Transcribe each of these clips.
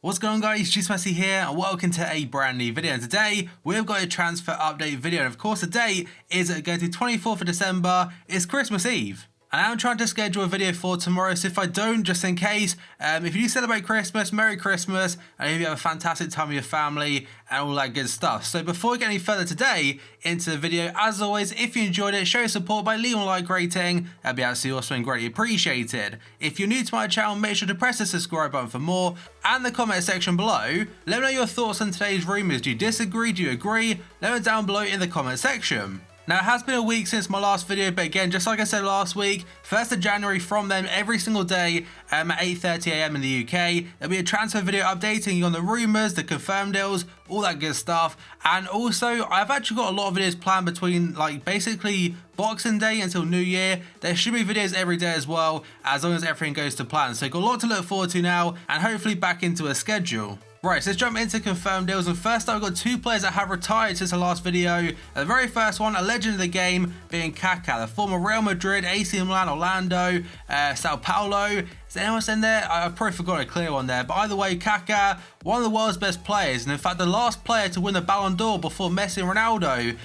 What's going on, guys? Messi here and welcome to a brand new video. And today we've got a transfer update video, and of course the date is going to be 24th of December. It's Christmas Eve. And I'm trying to schedule a video for tomorrow, so if I don't, just in case, if you do celebrate Christmas, Merry Christmas, and hope you have a fantastic time with your family and all that good stuff. So before we get any further today into the video, as always, if you enjoyed it, show your support by leaving a like rating. That'd be absolutely awesome and greatly appreciated. If you're new to my channel, make sure to press the subscribe button for more, and the comment section below, let me know your thoughts on today's rumours. Do you disagree? Do you agree? Let me know down below in the comment section. Now, it has been a week since my last video, but again, just like I said last week, 1st of January from them every single day at 8:30 AM in the UK. There'll be a transfer video updating you on the rumours, the confirmed deals, all that good stuff. And also, I've actually got a lot of videos planned between, like, basically Boxing Day until New Year. There should be videos every day as well, as long as everything goes to plan. So, got a lot to look forward to now, and hopefully back into a schedule. Right, so let's jump into confirmed deals, and first up we've got two players that have retired since the last video. The very first one, a legend of the game, being Kaká, the former Real Madrid, AC Milan, Orlando, Sao Paulo. Is there anyone else in there? I've probably forgotten a clear one there, but either way, Kaká, one of the world's best players, and in fact the last player to win the Ballon d'Or before Messi and Ronaldo,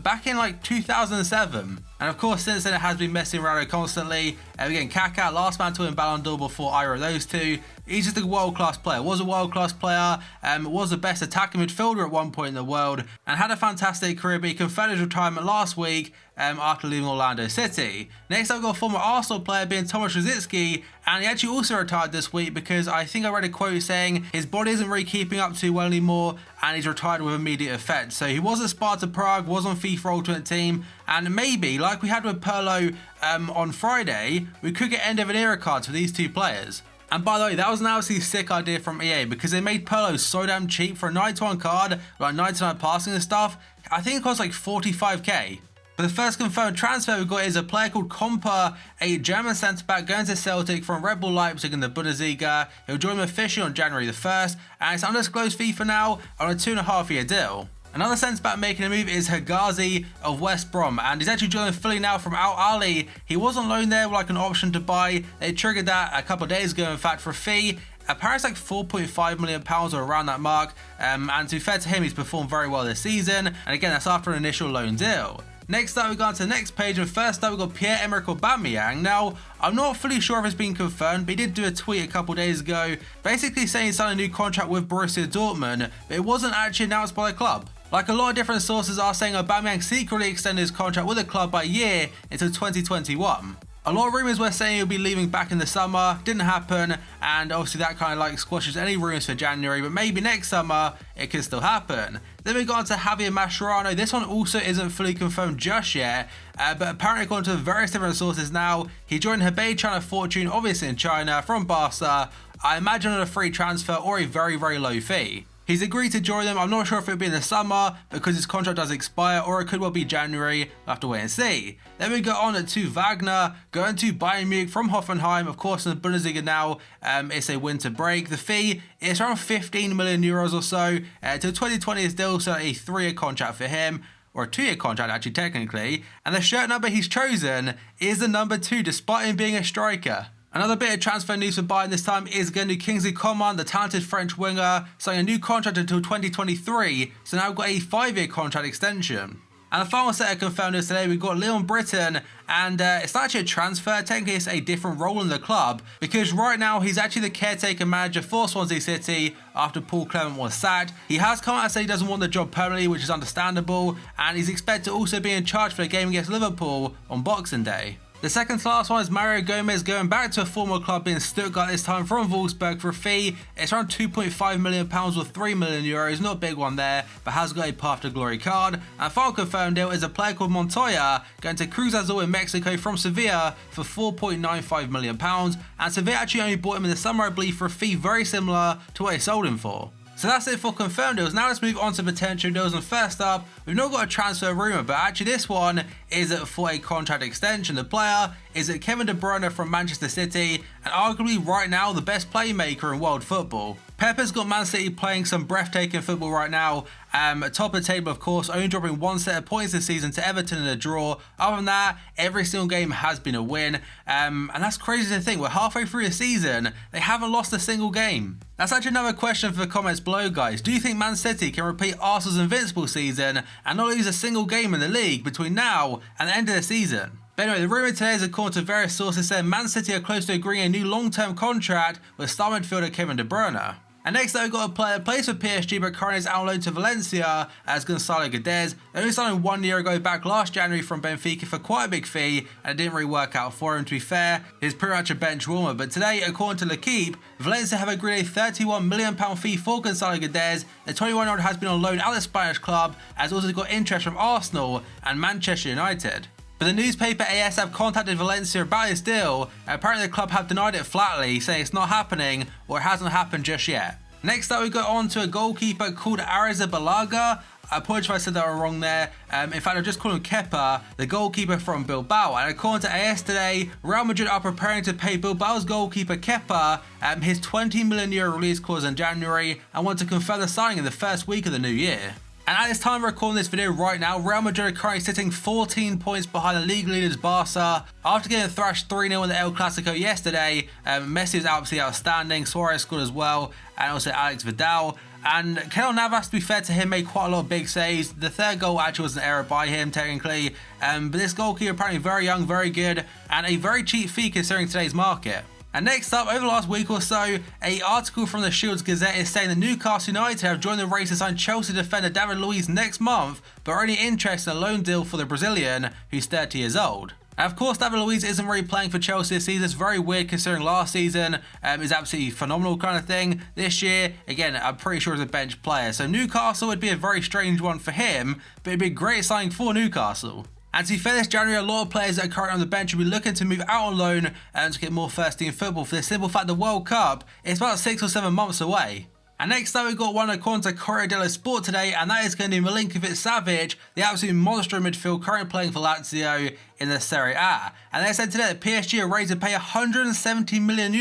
back in like 2007. And of course, since then it has been Messi and Ronaldo constantly. Again, Kaká, last man to win Ballon d'Or before either of those two. He's just a world-class player. Was a world-class player. Was the best attacking midfielder at one point in the world, and had a fantastic career. But he confirmed his retirement last week after leaving Orlando City. Next up, we've got a former Arsenal player being Tomasz Rosicky, and he actually also retired this week because I think I read a quote saying his body isn't really keeping up too well anymore, and he's retired with immediate effect. So he was at Sparta Prague, was on FIFA Ultimate Team, and maybe, like we had with Pirlo on Friday, we could get end of an era cards for these two players. And by the way, that was an absolutely sick idea from EA because they made Pirlo so damn cheap for a 91 card, like 99 passing and stuff. I think it cost like 45k. But the first confirmed transfer we've got is a player called Kompa, a German centre-back going to Celtic from Red Bull Leipzig in the Bundesliga. He'll join them officially on January the 1st, and it's undisclosed fee for now on a 2.5-year deal. Another centre-back making a move is Hegazi of West Brom, and he's actually joining Philly now from Al Ahly. He was on loan there with like an option to buy. They triggered that a couple of days ago, in fact, for a fee. Apparently it's like £4.5 million or around that mark, and to be fair to him, he's performed very well this season, and again, that's after an initial loan deal. Next up, we go on to the next page, and first up, we've got Pierre-Emerick Aubameyang. Now, I'm not fully sure if it's been confirmed, but he did do a tweet a couple days ago, basically saying he signed a new contract with Borussia Dortmund, but it wasn't actually announced by the club. Like a lot of different sources are saying, Aubameyang secretly extended his contract with the club by a year until 2021. A lot of rumours were saying he'll be leaving back in the summer, didn't happen, and obviously that kind of like squashes any rumours for January, but maybe next summer it could still happen. Then we got on to Javier Mascherano. This one also isn't fully confirmed just yet, but apparently according to various different sources now, he joined Hebei China Fortune, obviously in China, from Barca, I imagine on a free transfer or a very, very low fee. He's agreed to join them. I'm not sure if it'll be in the summer because his contract does expire, or it could well be January. We'll have to wait and see. Then we go on to Wagner, going to Bayern Munich from Hoffenheim. Of course, in the Bundesliga now, it's a winter break. The fee is around 15 million euros or so. Till 2020 is still so a 3-year contract for him, or a 2-year contract actually technically. And the shirt number he's chosen is the number 2, despite him being a striker. Another bit of transfer news for Bayern this time is going to Kingsley Coman, the talented French winger, signing a new contract until 2023, so now we've got a 5-year contract extension. And the final set of confirmed news today, we've got Leon Britton, and it's not actually a transfer, technically it's a different role in the club, because right now he's actually the caretaker manager for Swansea City after Paul Clement was sacked. He has come out and said he doesn't want the job permanently, which is understandable, and he's expected to also be in charge for the game against Liverpool on Boxing Day. The second to last one is Mario Gomez going back to a former club in Stuttgart, this time from Wolfsburg for a fee. It's around £2.5 million or 3 million euros, not a big one there, but has got a path to glory card. And final confirmed deal is a player called Montoya going to Cruz Azul in Mexico from Sevilla for £4.95 million, and Sevilla actually only bought him in the summer, I believe, for a fee very similar to what they sold him for. So that's it for confirmed deals. Now let's move on to potential deals, and first up, we've not got a transfer rumour, but actually this one is for a contract extension. The player is Kevin De Bruyne from Manchester City, and arguably right now the best playmaker in world football. Pepper's got Man City playing some breathtaking football right now. Top of the table, of course, only dropping 1 set of points this season to Everton in a draw. Other than that, every single game has been a win. And that's crazy to think. We're halfway through the season. They haven't lost a single game. That's actually another question for the comments below, guys. Do you think Man City can repeat Arsenal's invincible season and not lose a single game in the league between now and the end of the season? But anyway, the rumour today is, according to various sources, saying Man City are close to agreeing a new long-term contract with star midfielder Kevin De Bruyne. And next up, we've got a player that plays for PSG but currently is out on loan to Valencia as Gonzalo Guedes. They only signed him 1 year ago, back last January from Benfica for quite a big fee, and it didn't really work out for him. To be fair, he's pretty much a bench warmer. But today, according to L'Equipe, Valencia have agreed a £31 million fee for Gonzalo Guedes. The 21-year-old has been on loan at the Spanish club, has also got interest from Arsenal and Manchester United. But the newspaper AS have contacted Valencia about this deal, and apparently the club have denied it flatly, saying it's not happening or it hasn't happened just yet. Next up, we go on to a goalkeeper called Arrizabalaga. I apologize if I said that wrong there. In fact, I'll just call him Kepa, the goalkeeper from Bilbao. And according to AS today, Real Madrid are preparing to pay Bilbao's goalkeeper Kepa his €20 million release clause in January and want to confirm the signing in the first week of the new year. And at this time of recording this video right now, Real Madrid are currently sitting 14 points behind the league leaders Barca. After getting thrashed 3-0 in the El Clasico yesterday, Messi was absolutely outstanding, Suarez scored as well, and also Alex Vidal. And Keylor Navas, to be fair to him, made quite a lot of big saves. The third goal actually was an error by him, technically. But this goalkeeper apparently very young, very good, and a very cheap fee considering today's market. And next up, over the last week or so, an article from the Shields Gazette is saying that Newcastle United have joined the race to sign Chelsea defender David Luiz next month, but are only interested in a loan deal for the Brazilian, who's 30 years old. And of course, David Luiz isn't really playing for Chelsea this season. It's very weird considering last season is absolutely phenomenal kind of thing. This year, again, I'm pretty sure he's a bench player. So Newcastle would be a very strange one for him, but it'd be a great signing for Newcastle. And to be fair, this January, a lot of players that are currently on the bench will be looking to move out on loan and to get more first-team football for the simple fact the World Cup is about 6 or 7 months away. And next up, we've got one according to Corriere dello Sport today, and that is going to be Milinkovic-Savic, the absolute monster in midfield currently playing for Lazio in the Serie A. And they said today that PSG are ready to pay €170 million.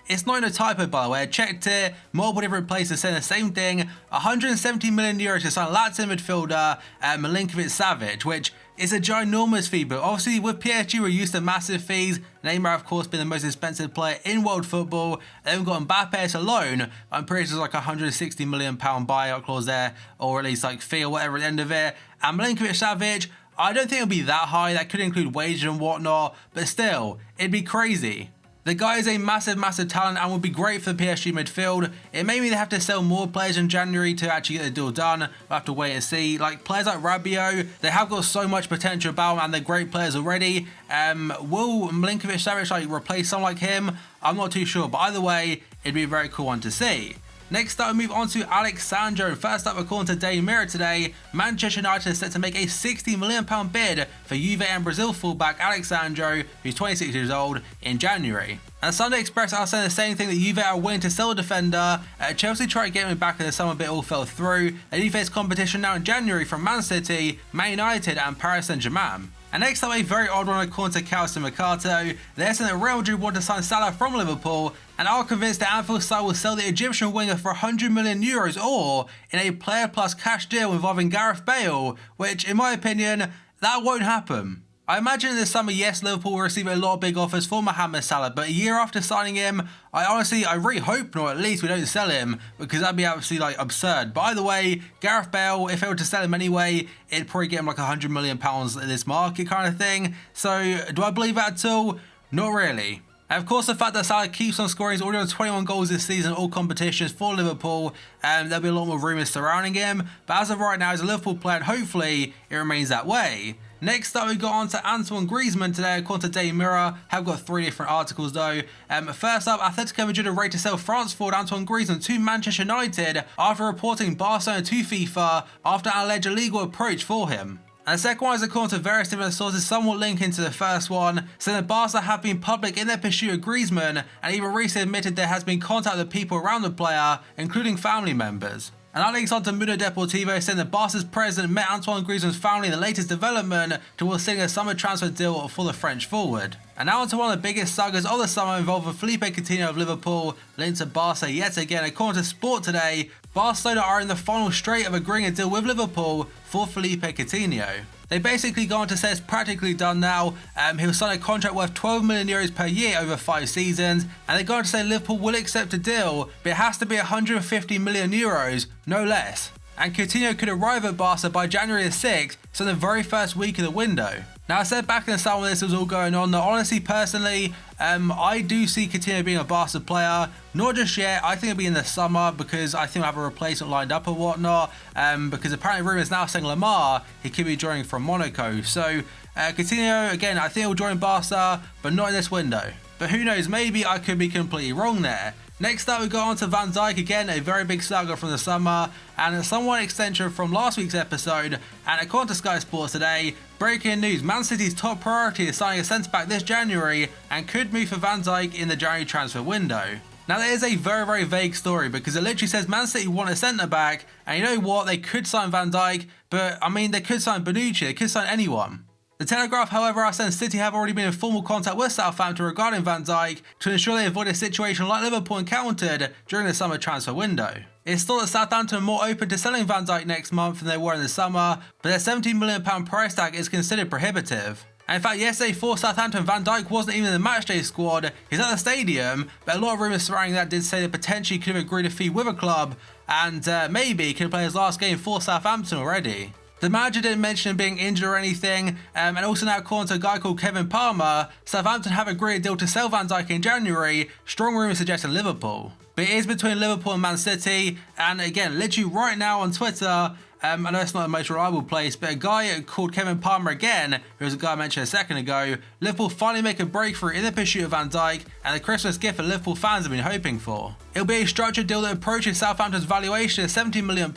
It's not a typo, by the way. I checked it. Multiple different places saying the same thing. €170 million to sign Lazio midfielder Milinkovic-Savic, which is a ginormous fee. But obviously, with PSG, we're used to massive fees. Neymar, of course, being the most expensive player in world football. Then we've got Mbappe alone. I'm pretty sure it's like a £160 million buyout clause there, or at least like fee or whatever at the end of it. And Milinkovic-Savic, I don't think it'll be that high. That could include wages and whatnot, but still, it'd be crazy. The guy is a massive, massive talent and would be great for the PSG midfield. It may mean they have to sell more players in January to actually get the deal done. We'll have to wait and see. Like players like Rabiot, they have got so much potential about them and they're great players already. Will Milinkovic-Savic like replace someone like him? I'm not too sure, but either way, it'd be a very cool one to see. Next up, we move on to Alex Sanchez. First up, according to Daily Mirror today, Manchester United is set to make a £60 million bid for Juve and Brazil fullback Alex Sanchez, who's 26 years old, in January. And Sunday Express are saying the same thing, that Juve are willing to sell the defender. Chelsea tried to get him back in the summer, but it all fell through. And he faced competition now in January from Man City, Man United and Paris Saint-Germain. And next up, a very odd one according to Calcio Mercato. They're saying that Real Madrid want to sign Salah from Liverpool and are convinced that Anfield Salah will sell the Egyptian winger for €100 million or in a player plus cash deal involving Gareth Bale, which in my opinion, that won't happen. I imagine this summer, yes, Liverpool will receive a lot of big offers for Mohamed Salah, but a year after signing him, I really hope not, at least we don't sell him, because that'd be absolutely like absurd. But either way, Gareth Bale, if they were to sell him anyway, it'd probably get him like £100 million in this market kind of thing. So do I believe that at all? Not really. And of course, the fact that Salah keeps on scoring, he's already on 21 goals this season in all competitions for Liverpool, and there'll be a lot more rumours surrounding him. But as of right now, he's a Liverpool player, and hopefully it remains that way. Next up, we got on to Antoine Griezmann today, according to Daily Mirror. Have got 3 different articles though. First up, Atletico Madrid are ready to sell France forward Antoine Griezmann to Manchester United after reporting Barcelona to FIFA after an alleged illegal approach for him. And the second one is according to various different sources, somewhat linking to the first one, saying that Barca have been public in their pursuit of Griezmann and even recently admitted there has been contact with people around the player, including family members. And that links on to Mundo Deportivo saying that Barca's president met Antoine Griezmann's family in the latest development towards seeing a summer transfer deal for the French forward. And now on to one of the biggest sagas of the summer involving Philippe Coutinho of Liverpool linked to Barca yet again. According to Sport today, Barcelona are in the final straight of agreeing a deal with Liverpool for Philippe Coutinho. They basically go on to say it's practically done now. He'll sign a contract worth €12 million per year over 5 seasons, and they go on to say Liverpool will accept a deal, but it has to be €150 million, no less. And Coutinho could arrive at Barca by January 6th, so in the very first week of the window. Now, I said back in the summer when this was all going on that honestly, personally, I do see Coutinho being a Barca player. Not just yet, I think it'll be in the summer because I think we'll have a replacement lined up or whatnot. Because apparently rumours now saying Lamar, he could be joining from Monaco. So, Coutinho, again, I think he'll join Barca, but not in this window. But who knows, maybe I could be completely wrong there. Next up, we go on to Van Dijk again, a very big saga from the summer, and a somewhat extension from last week's episode. And according to Sky Sports today, breaking news: Man City's top priority is signing a centre-back this January and could move for Van Dijk in the January transfer window. Now, that is a very vague story because it literally says Man City want a centre-back, and you know what? They could sign Van Dijk, but I mean, they could sign Bonucci, they could sign anyone. The Telegraph, however, are saying City have already been in formal contact with Southampton regarding Van Dijk to ensure they avoid a situation like Liverpool encountered during the summer transfer window. It's thought that Southampton are more open to selling Van Dijk next month than they were in the summer, but their £17 million price tag is considered prohibitive. And in fact, yesterday for Southampton, Van Dijk wasn't even in the matchday squad, he's at the stadium, but a lot of rumours surrounding that did say they potentially could have agreed a fee with a club, and maybe could play his last game for Southampton already. The manager didn't mention him being injured or anything, and also now according to a guy called Kevin Palmer, Southampton have agreed a deal to sell Van Dijk in January, strong rumours suggesting Liverpool. But it is between Liverpool and Man City, and again, literally right now on Twitter, I know it's not the most reliable place, but a guy called Kevin Palmer again, who was a guy I mentioned a second ago, Liverpool finally make a breakthrough in the pursuit of Van Dijk, and the Christmas gift that Liverpool fans have been hoping for. It'll be a structured deal that approaches Southampton's valuation of £70 million,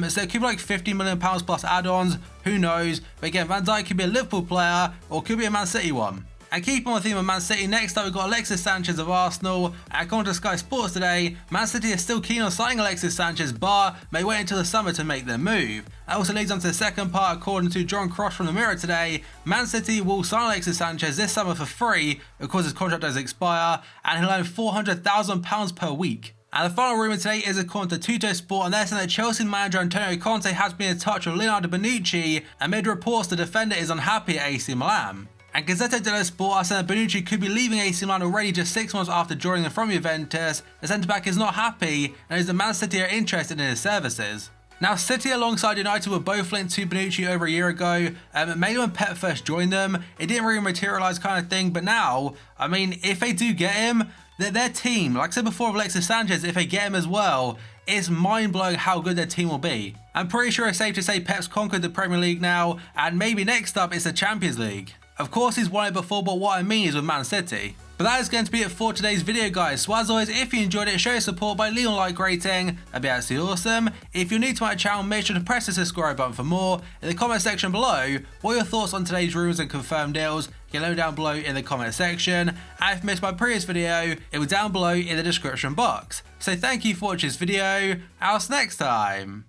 so it could be like £50 million plus add-ons, who knows, but again, Van Dijk could be a Liverpool player, or could be a Man City one. And keep on the theme of Man City, next up we've got Alexis Sanchez of Arsenal. And according to Sky Sports today, Man City is still keen on signing Alexis Sanchez, but may wait until the summer to make their move. That also leads on to the second part. According to John Cross from the Mirror today, Man City will sign Alexis Sanchez this summer for free because his contract does expire, and he'll earn £400,000 per week. And the final rumour today is according to Tutto Sport, and they're saying that Chelsea manager Antonio Conte has been in touch with Leonardo Bonucci, and made reports the defender is unhappy at AC Milan. And Gazzetta dello Sport are saying that Bonucci could be leaving AC Milan already just 6 months after joining them from Juventus. The centre-back is not happy, and is the Man City are interested in his services. Now, City alongside United were both linked to Bonucci over a year ago, mainly when Pep first joined them. It didn't really materialise kind of thing, but now, I mean, if they do get him, their team, like I said before with Alexis Sanchez, if they get him as well, it's mind-blowing how good their team will be. I'm pretty sure it's safe to say Pep's conquered the Premier League now, and maybe next up it's the Champions League. Of course he's won it before, but what I mean is with Man City. But that is going to be it for today's video, guys. So as always, if you enjoyed it, show your support by leaving a like rating. That'd be absolutely awesome. If you're new to my channel, make sure to press the subscribe button for more. In the comment section below, what are your thoughts on today's rumours and confirmed deals? You can let me down below in the comment section. And if you missed my previous video, it will down below in the description box. So thank you for watching this video. I'll see you next time.